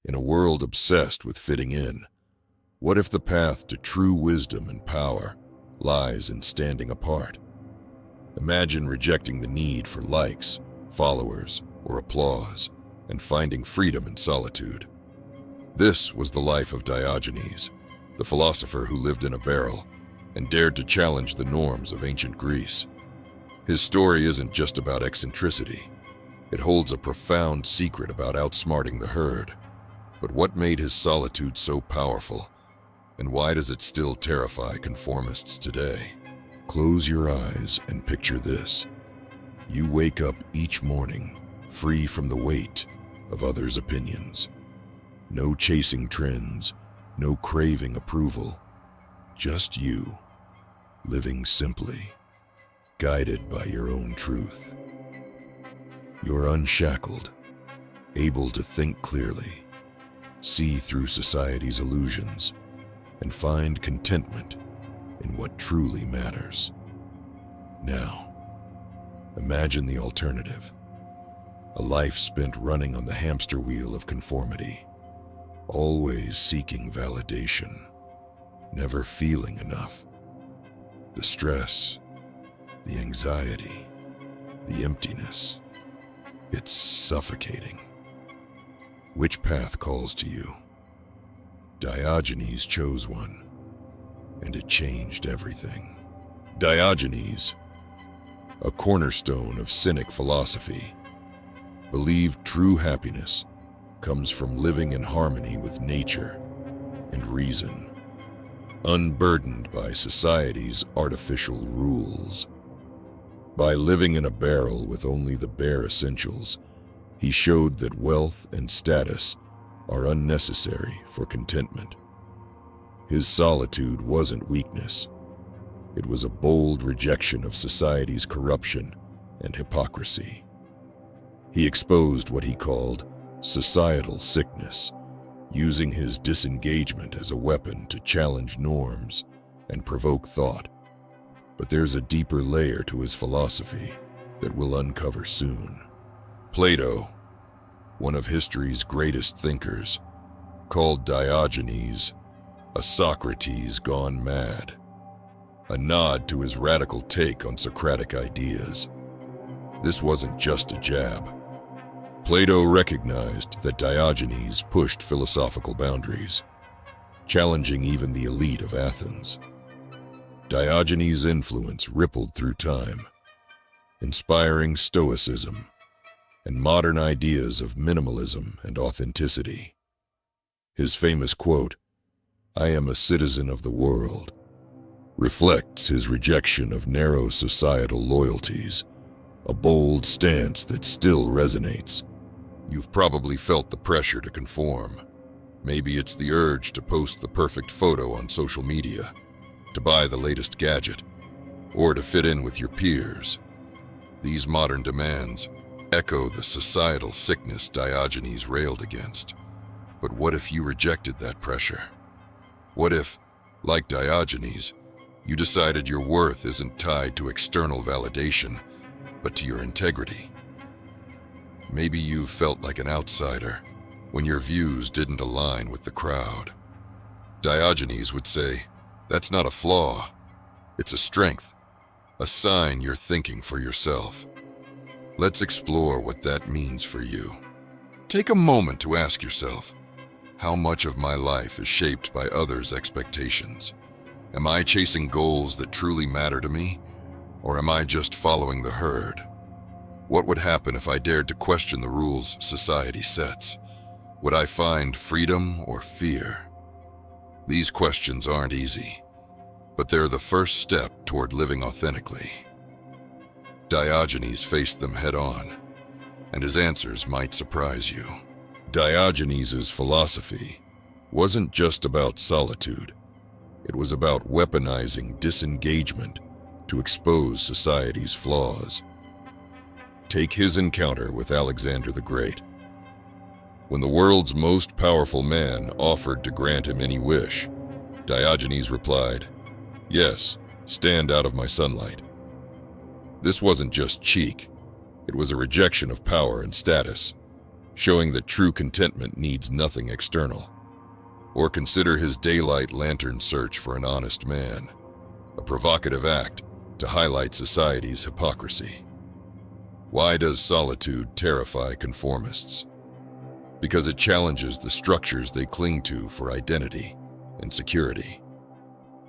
In a world obsessed with fitting in, what if the path to true wisdom and power lies in standing apart? Imagine rejecting the need for likes, followers, or applause, and finding freedom in solitude. This was the life of Diogenes, the philosopher who lived in a barrel and dared to challenge the norms of ancient Greece. His story isn't just about eccentricity. It holds a profound secret about outsmarting the herd. But what made his solitude so powerful, and why does it still terrify conformists today? Close your eyes and picture this. You wake up each morning, free from the weight of others' opinions. No chasing trends, no craving approval. Just you, living simply, guided by your own truth. You're unshackled, able to think clearly, see through society's illusions, and find contentment in what truly matters. Now, imagine the alternative. A life spent running on the hamster wheel of conformity, always seeking validation, never feeling enough. The stress, the anxiety, the emptiness, it's suffocating. Which path calls to you? Diogenes chose one, and it changed everything. Diogenes, a cornerstone of Cynic philosophy, believed true happiness comes from living in harmony with nature and reason, unburdened by society's artificial rules. By living in a barrel with only the bare essentials, he showed that wealth and status are unnecessary for contentment. His solitude wasn't weakness. It was a bold rejection of society's corruption and hypocrisy. He exposed what he called societal sickness, using his disengagement as a weapon to challenge norms and provoke thought. But there's a deeper layer to his philosophy that we'll uncover soon. Plato, one of history's greatest thinkers, called Diogenes a Socrates gone mad, a nod to his radical take on Socratic ideas. This wasn't just a jab. Plato recognized that Diogenes pushed philosophical boundaries, challenging even the elite of Athens. Diogenes' influence rippled through time, inspiring stoicism and modern ideas of minimalism and authenticity. His famous quote, "I am a citizen of the world," reflects his rejection of narrow societal loyalties, a bold stance that still resonates. You've probably felt the pressure to conform. Maybe it's the urge to post the perfect photo on social media, to buy the latest gadget, or to fit in with your peers. These modern demands echo the societal sickness Diogenes railed against. But what if you rejected that pressure? What if, like Diogenes, you decided your worth isn't tied to external validation, but to your integrity? Maybe you've felt like an outsider when your views didn't align with the crowd. Diogenes would say, that's not a flaw, it's a strength, a sign you're thinking for yourself. Let's explore what that means for you. Take a moment to ask yourself, how much of my life is shaped by others' expectations? Am I chasing goals that truly matter to me, or am I just following the herd? What would happen if I dared to question the rules society sets? Would I find freedom or fear? These questions aren't easy, but they're the first step toward living authentically. Diogenes faced them head-on, and his answers might surprise you. Diogenes' philosophy wasn't just about solitude. It was about weaponizing disengagement to expose society's flaws. Take his encounter with Alexander the Great. When the world's most powerful man offered to grant him any wish, Diogenes replied, "Yes, stand out of my sunlight." This wasn't just cheek. It was a rejection of power and status, showing that true contentment needs nothing external. Or consider his daylight lantern search for an honest man, a provocative act to highlight society's hypocrisy. Why does solitude terrify conformists? Because it challenges the structures they cling to for identity and security.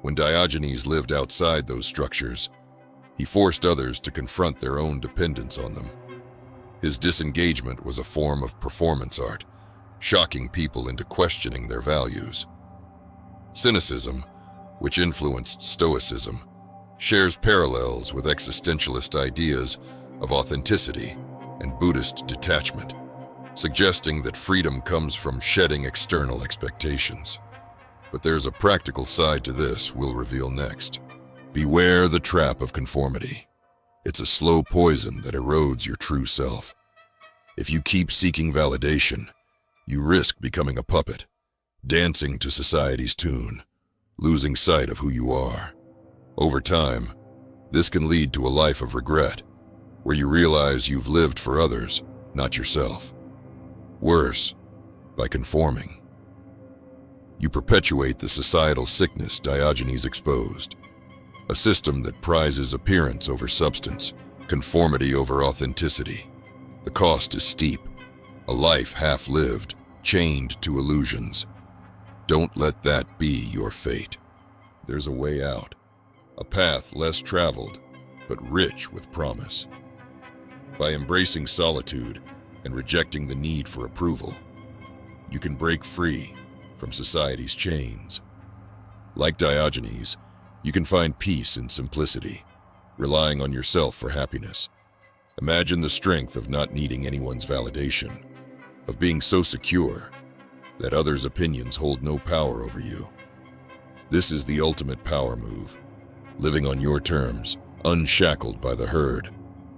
When Diogenes lived outside those structures, he forced others to confront their own dependence on them. His disengagement was a form of performance art, shocking people into questioning their values. Cynicism, which influenced Stoicism, shares parallels with existentialist ideas of authenticity and Buddhist detachment, suggesting that freedom comes from shedding external expectations. But there's a practical side to this we'll reveal next. Beware the trap of conformity. It's a slow poison that erodes your true self. If you keep seeking validation, you risk becoming a puppet, dancing to society's tune, losing sight of who you are. Over time, this can lead to a life of regret, where you realize you've lived for others, not yourself. Worse, by conforming, you perpetuate the societal sickness Diogenes exposed, a system that prizes appearance over substance, conformity over authenticity. The cost is steep, a life half-lived, chained to illusions. Don't let that be your fate. There's a way out, a path less traveled, but rich with promise. By embracing solitude and rejecting the need for approval, you can break free from society's chains. Like Diogenes, you can find peace in simplicity, relying on yourself for happiness. Imagine the strength of not needing anyone's validation, of being so secure that others' opinions hold no power over you. This is the ultimate power move, living on your terms, unshackled by the herd.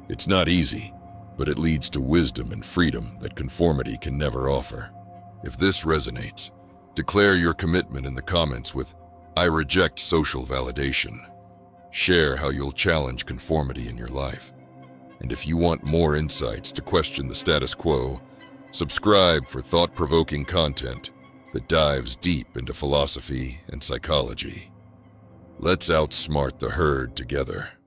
It's not easy, but it leads to wisdom and freedom that conformity can never offer. If this resonates, declare your commitment in the comments with "I reject social validation." Share how you'll challenge conformity in your life. And if you want more insights to question the status quo, subscribe for thought-provoking content that dives deep into philosophy and psychology. Let's outsmart the herd together.